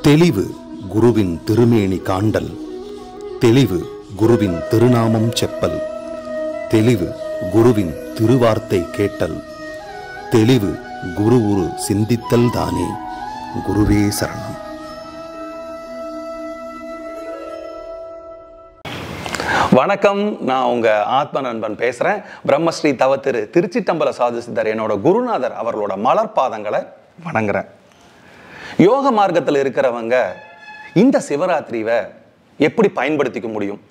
தெளிவு குருவின் திருமேனி காண்டல், தெளிவு குருவின் திருநாமம் செப்பல், தெளிவு குருவின் திருவார்த்தை கேட்டல், தெளிவு குரு உரு சிந்தித்தல் தானே. குருவே சரணம். வணக்கம், நான் உங்க ஆத்ம நண்பன் பேசுறேன். பிரம்மஸ்ரீ தவத்திரு திருச்சிட்டம்பல சாது சித்தர் என்னோட குருநாதர் அவர்களோட மலர்பாதங்களை வணங்குறேன். யோக மார்க்கத்தில் இருக்கிறவங்க இந்த சிவராத்திரியை எப்படி பயன்படுத்திக்க முடியும்?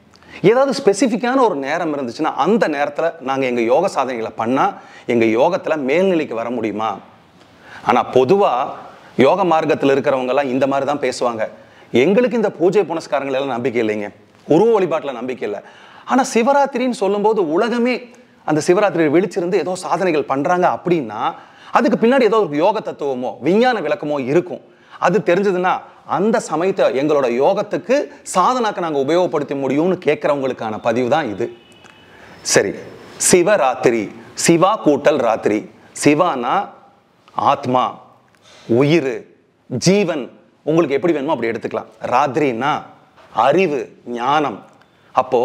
ஏதாவது ஸ்பெசிஃபிக்கான ஒரு நேரம் இருந்துச்சுன்னா அந்த நேரத்தில் நாங்கள் எங்கள் யோக சாதனைகளை பண்ணால் எங்கள் யோகத்தில் மேல்நிலைக்கு வர முடியுமா? ஆனால் பொதுவாக யோக மார்க்கத்தில் இருக்கிறவங்கெல்லாம் இந்த மாதிரி தான் பேசுவாங்க. எங்களுக்கு இந்த பூஜை புனஸ்காரங்கள் எல்லாம் நம்பிக்கை இல்லைங்க, உருவ வழிபாட்டில் நம்பிக்கை இல்லை. ஆனால் சிவராத்திரின்னு சொல்லும்போது உலகமே அந்த சிவராத்திரியை விழிச்சிருந்து ஏதோ சாதனைகள் பண்ணுறாங்க அப்படின்னா அதுக்கு பின்னாடி ஏதோ ஒரு யோக தத்துவமோ விஞ்ஞான விளக்கமோ இருக்கும். அது தெரிஞ்சதுன்னா அந்த சமயத்தை எங்களோட யோகத்துக்கு சாதனாக்க நாங்கள் உபயோகப்படுத்த முடியும்னு கேட்குறவங்களுக்கான பதிவு தான் இது. சரி, சிவராத்திரி, சிவா கூட்டல் ராத்திரி. சிவானா ஆத்மா, உயிர், ஜீவன், உங்களுக்கு எப்படி வேணுமோ அப்படி எடுத்துக்கலாம். ராத்திரின்னா அறிவு, ஞானம். அப்போ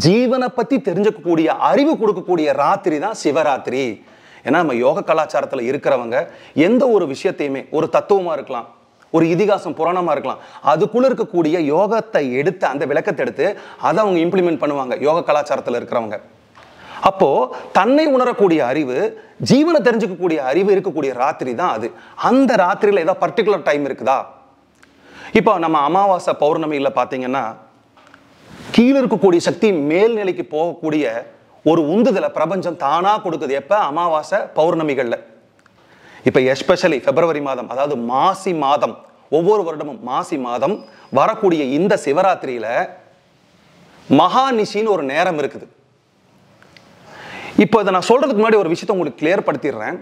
ஜீவனை பத்தி தெரிஞ்சுக்கக்கூடிய அறிவு கொடுக்கக்கூடிய ராத்திரி தான் சிவராத்திரி. ஏன்னா நம்ம யோக கலாச்சாரத்தில் இருக்கிறவங்க எந்த ஒரு விஷயத்தையுமே, ஒரு தத்துவமா இருக்கலாம், ஒரு இதிகாசம் புராணமா இருக்கலாம், அதுக்குள்ள இருக்கக்கூடிய யோகத்தை எடுத்து அந்த விளக்கத்தை எடுத்து அதை அவங்க இம்ப்ளிமெண்ட் பண்ணுவாங்க யோக கலாச்சாரத்தில் இருக்கிறவங்க. அப்போ தன்னை உணரக்கூடிய அறிவு, ஜீவனை தெரிஞ்சுக்கக்கூடிய அறிவு இருக்கக்கூடிய ராத்திரி தான் அது. அந்த ராத்திரியில் ஏதாவது பர்டிகுலர் டைம் இருக்குதா? இப்போ நம்ம அமாவாசை பௌர்ணமியில் பார்த்தீங்கன்னா கீழே இருக்கக்கூடிய சக்தி மேல்நிலைக்கு போகக்கூடிய ஒரு உந்துதலை பிரபஞ்சம் தானாக கொடுக்குது. எப்போ? அமாவாசை பௌர்ணமிகளில். இப்போ எஸ்பெஷலி பிப்ரவரி மாதம், அதாவது மாசி மாதம், ஒவ்வொரு வருடமும் மாசி மாதம் வரக்கூடிய இந்த சிவராத்திரியில் மகாநிஷின்னு ஒரு நேரம் இருக்குது. இப்போ இதை நான் சொல்றதுக்கு முன்னாடி ஒரு விஷயத்தை உங்களுக்கு கிளியர் படுத்திடுறேன்.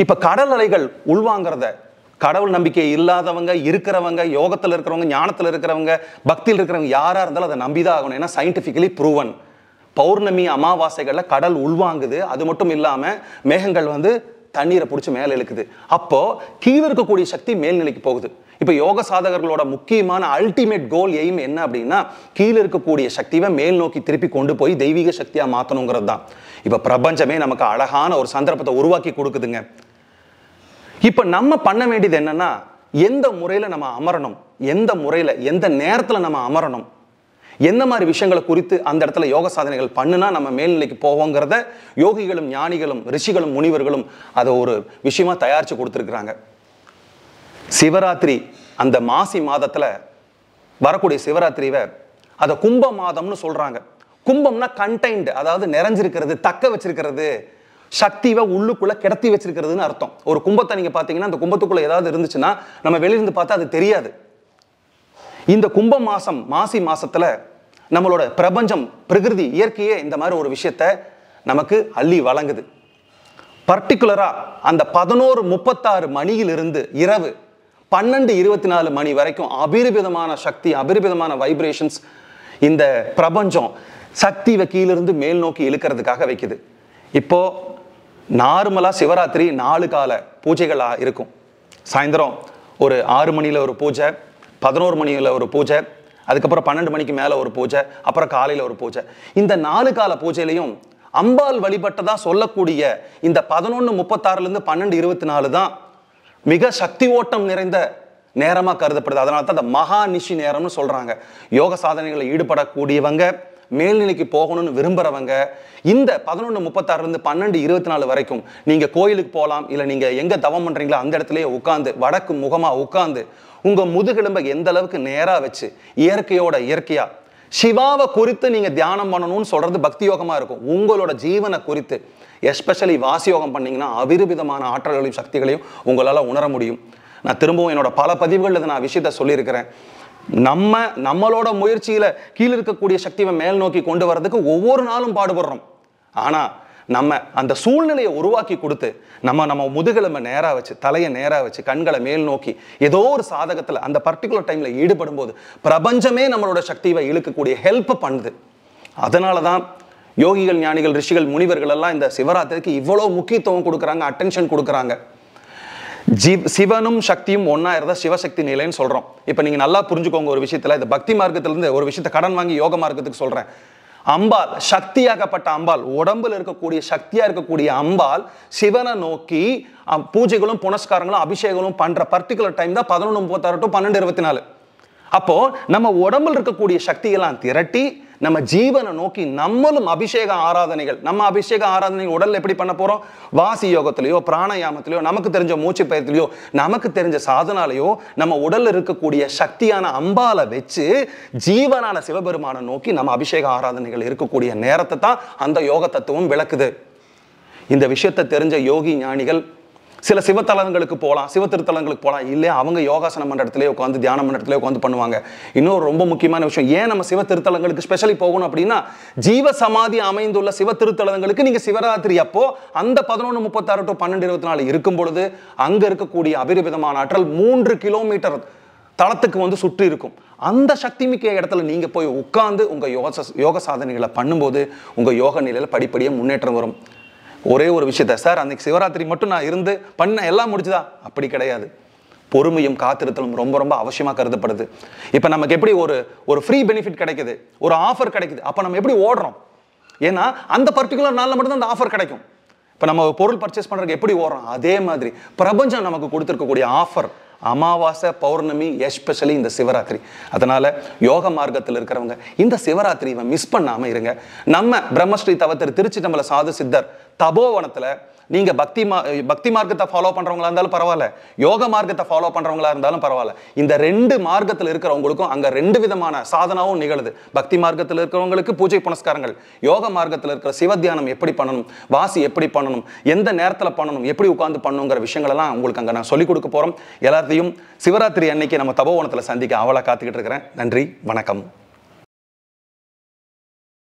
இப்போ கடல் அலைகள் உள்வாங்கிறத கடவுள் நம்பிக்கை இல்லாதவங்க, இருக்கிறவங்க, யோகத்தில் இருக்கிறவங்க, ஞானத்தில் இருக்கிறவங்க, பக்தியில் இருக்கிறவங்க யாராக இருந்தாலும் அதை நம்பிதான் ஆகணும். ஏன்னா சயின்டிஃபிக்கலி ப்ரூவன். பௌர்ணமி அமாவாசைகளில் கடல் உள்வாங்குது. அது மட்டும் இல்லாமல் மேகங்கள் தண்ணீரை பிடிச்சி மேலே இழுக்குது. அப்போ கீழே இருக்கக்கூடிய சக்தி மேல்நிலைக்கு போகுது. இப்போ யோக சாதகர்களோட முக்கியமான அல்டிமேட் கோல் எய்ம் என்ன அப்படின்னா கீழே இருக்கக்கூடிய சக்தியை மேல் நோக்கி திருப்பி கொண்டு போய் தெய்வீக சக்தியாக மாற்றணுங்கிறது தான். இப்போ பிரபஞ்சமே நமக்கு அழகான ஒரு சந்தர்ப்பத்தை உருவாக்கி கொடுக்குதுங்க. இப்போ நம்ம பண்ண வேண்டியது என்னன்னா, எந்த முறையில் நம்ம அமரணும், எந்த முறையில் எந்த நேரத்தில் நம்ம அமரணும், எந்த மாதிரி விஷயங்களை குறித்து அந்த இடத்துல யோக சாதனைகள் பண்ணுனா நம்ம மேல்நிலைக்கு போவோங்கிறத யோகிகளும் ஞானிகளும் ரிஷிகளும் முனிவர்களும் அதை ஒரு விஷயமா தயாரித்து கொடுத்துருக்குறாங்க. சிவராத்திரி அந்த மாசி மாதத்தில் வரக்கூடிய சிவராத்திரியை அதை கும்ப மாதம்னு சொல்கிறாங்க. கும்பம்னா கண்டைன்டு, அதாவது நிறைஞ்சிருக்கிறது, தக்க வச்சிருக்கிறது, சக்தியை உள்ளுக்குள்ள கிடத்தி வச்சிருக்கிறதுன்னு அர்த்தம். ஒரு கும்பத்தை நீங்க பாத்தீங்கன்னா அந்த கும்பத்துக்குள்ள ஏதாவது இருந்துச்சுன்னா நம்ம வெளியிருந்து பார்த்தா அது தெரியாது. இந்த கும்ப மாசம், மாசி மாசத்துல நம்மளோட பிரபஞ்சம், பிரகிருதி, இயற்கையே இந்த மாதிரி ஒரு விஷயத்த நமக்கு அள்ளி வழங்குது. பர்டிகுலரா அந்த 11:36 மணியிலிருந்து இரவு 12:24 மணி வரைக்கும் அபரிமிதமான சக்தி, அபரிமிதமான வைப்ரேஷன்ஸ் இந்த பிரபஞ்சம் சக்தி கீழிருந்து மேல் நோக்கி இழுக்கிறதுக்காக வைக்குது. இப்போ நார்மலா சிவராத்திரி 4 கால பூஜைகளா இருக்கும். சாயந்தரம் ஒரு 6 மணியில ஒரு பூஜை, 11 மணியில ஒரு பூஜை, அதுக்கப்புறம் 12 மணிக்கு மேல ஒரு பூஜை, அப்புறம் காலையில ஒரு பூஜை. இந்த 4 கால பூஜையிலையும் அம்பாள் வழிபட்டதா சொல்லக்கூடிய இந்த 11:36 12:24 தான் மிக சக்தி ஓட்டம் நிறைந்த நேரமா கருதப்படுது. அதனால தான் அந்த மகாநிஷி நேரம்னு சொல்றாங்க. யோக சாதனைகளில் ஈடுபடக்கூடியவங்க, மேல்நிலைக்கு போகணும்னு விரும்புறவங்க இந்த 11:36 12:24 வரைக்கும் நீங்க கோயிலுக்கு போகலாம், இல்லை நீங்க எங்க தவம் பண்றீங்களோ அந்த இடத்துலயே உட்காந்து வடக்கு முகமா உட்காந்து உங்க முதுகெலும்பை எந்த அளவுக்கு நேரா வச்சு இயற்கையோட இயற்கையா சிவாவை குறித்து நீங்க தியானம் பண்ணணும்னு சொல்றது பக்தி யோகமா இருக்கும். உங்களோட ஜீவனை குறித்து எஸ்பெஷலி வாசி யோகம் பண்ணீங்கன்னா அபரிமிதமான ஆற்றல்களையும் சக்திகளையும் உங்களால உணர முடியும். நான் திரும்பவும் என்னோட பல பதிவுகள் நான் விஷயத்த சொல்லியிருக்கிறேன். நம்மளோட முயற்சியில கீழே இருக்கக்கூடிய சக்தியை மேல் நோக்கி கொண்டு வர்றதுக்கு ஒவ்வொரு நாளும் பாடுபடுறோம். ஆனா நம்ம அந்த சூழ்நிலையை உருவாக்கி கொடுத்து நம்ம முதுகெலும்பை நேரா வச்சு, தலையை நேரா வச்சு, கண்களை மேல் நோக்கி ஏதோ ஒரு சாதகத்துல அந்த பர்டிகுலர் டைம்ல ஈடுபடும் போது பிரபஞ்சமே நம்மளோட சக்தியை இழுக்கக்கூடிய ஹெல்ப் பண்ணுது. அதனாலதான் யோகிகள், ஞானிகள், ரிஷிகள், முனிவர்கள் எல்லாம் இந்த சிவராத்திரிக்கு இவ்வளவு முக்கியத்துவம் கொடுக்குறாங்க, அட்டென்ஷன் கொடுக்குறாங்க. சிவனும் சக்தியும் ஒன்னா இருந்தா சிவசக்தி நிலைன்னு சொல்றோம். இப்ப நீங்க நல்லா புரிஞ்சுக்கோங்க ஒரு விஷயத்துல, இந்த பக்தி மார்க்கத்திலிருந்து ஒரு விஷயத்தை கடன் வாங்கி யோக மார்க்கத்துக்கு சொல்றேன். அம்பாள், சக்தியாகப்பட்ட அம்பாள், உடம்புல இருக்கக்கூடிய சக்தியா இருக்கக்கூடிய அம்பாள் சிவனை நோக்கி பூஜைகளும் புனஸ்காரங்களும் அபிஷேகங்களும் பண்ற பர்டிகுலர் டைம் தான் 11:36 to 12:24. அப்போ நம்ம உடம்புல இருக்கக்கூடிய சக்தியெல்லாம் திரட்டி நம்ம ஜீவனை நோக்கி நம்மளும் அபிஷேக ஆராதனைகள், நம்ம அபிஷேக ஆராதனைகள் உடல்ல எப்படி பண்ண போறோம்? வாசி யோகத்திலேயோ பிராணாயாமத்திலேயோ நமக்கு தெரிஞ்ச மூச்சு பயிற்சியிலையோ நமக்கு தெரிஞ்ச சாதனாலையோ நம்ம உடல்ல இருக்கக்கூடிய சக்தியான அம்பாலை வச்சு ஜீவனான சிவபெருமானை நோக்கி நம்ம அபிஷேக ஆராதனைகள் இருக்கக்கூடிய நேரத்தை தான் அந்த யோக தத்துவம் விளக்குது. இந்த விஷயத்தை தெரிஞ்ச யோகி ஞானிகள் சில சிவத்தலங்களுக்கு போகலாம், சிவ திருத்தலங்களுக்கு போகலாம், இல்லையா அவங்க யோகாசனம் பண்ணுற இடத்துல உட்காந்து தியானம் பண்ணுற இடத்துல உட்காந்து பண்ணுவாங்க. இன்னொரு ரொம்ப முக்கியமான விஷயம், ஏன் நம்ம சிவ திருத்தலங்களுக்கு ஸ்பெஷலி போகணும் அப்படின்னா, ஜீவ சமாதி அமைந்துள்ள சிவ திருத்தலங்களுக்கு நீங்கள் சிவராத்திரி அப்போ அந்த 11:36 to 12:24 இருக்கும் பொழுது அங்கே இருக்கக்கூடிய அபரிவிதமான ஆற்றல் 3 கிலோமீட்டர் தளத்துக்கு சுற்றி இருக்கும். அந்த சக்தி மிக்க இடத்துல நீங்கள் போய் உட்காந்து உங்கள் யோக சாதனைகளை பண்ணும்போது உங்கள் யோக நிலையில் படிப்படியாக முன்னேற்றம் வரும். ஒரே ஒரு விஷயத்த, சார் அன்னைக்கு சிவராத்திரி மட்டும் நான் இருந்து பண்ண எல்லாம் முடிச்சுதா? அப்படி கிடையாது. பொறுமையும் காத்திருத்தலும் ரொம்ப ரொம்ப அவசியமாக கருதப்படுது. இப்போ நமக்கு எப்படி ஒரு ஃப்ரீ பெனிஃபிட் கிடைக்குது, ஒரு ஆஃபர் கிடைக்குது, அப்போ நம்ம எப்படி ஓடுறோம்? ஏன்னா அந்த பர்டிகுலர் நாளில் மட்டும்தான் அந்த ஆஃபர் கிடைக்கும். இப்போ நம்ம பொருள் பர்ச்சேஸ் பண்ணுறதுக்கு எப்படி ஓடுறோம்? அதே மாதிரி பிரபஞ்சம் நமக்கு கொடுத்துருக்கக்கூடிய ஆஃபர் அமாவாசை, பௌர்ணமி, எஸ்பெஷலி இந்த சிவராத்திரி. அதனால யோக மார்க்கத்தில் இருக்கிறவங்க இந்த சிவராத்திரியை மிஸ் பண்ணாம இருங்க. நம்ம பிரம்மஸ்ரீ தவத்திரு திருச்சிற்றம்பல சாது சித்தர் தபோவனத்துல நீங்க பக்தி மார்க்கத்தை ஃபாலோ பண்றவங்களா இருந்தாலும் பரவாயில்ல, யோக மார்க்கத்தை ஃபாலோ பண்றவங்களா இருந்தாலும் பரவாயில்ல, இந்த 2 மார்க்கத்தில் இருக்கிறவங்களுக்கும் அங்க 2 விதமான சாதனாவும் நிகழுது. பக்தி மார்க்கத்தில் இருக்கிறவங்களுக்கு பூஜை புனஸ்காரங்கள், யோக மார்க்கத்தில் இருக்கிற சிவத்தியானம் எப்படி பண்ணணும், வாசி எப்படி பண்ணணும், எந்த நேரத்தில் பண்ணணும், எப்படி உட்கார்ந்து பண்ணணுங்கிற விஷயங்கள் எல்லாம் உங்களுக்கு அங்க நான் சொல்லிக் கொடுக்க போறோம். எல்லாத்தையும் சிவராத்திரி அன்னைக்கு நம்ம தபோவனத்தில் சந்திக்க அவளை காத்துக்கிட்டு இருக்கிறேன். நன்றி, வணக்கம்.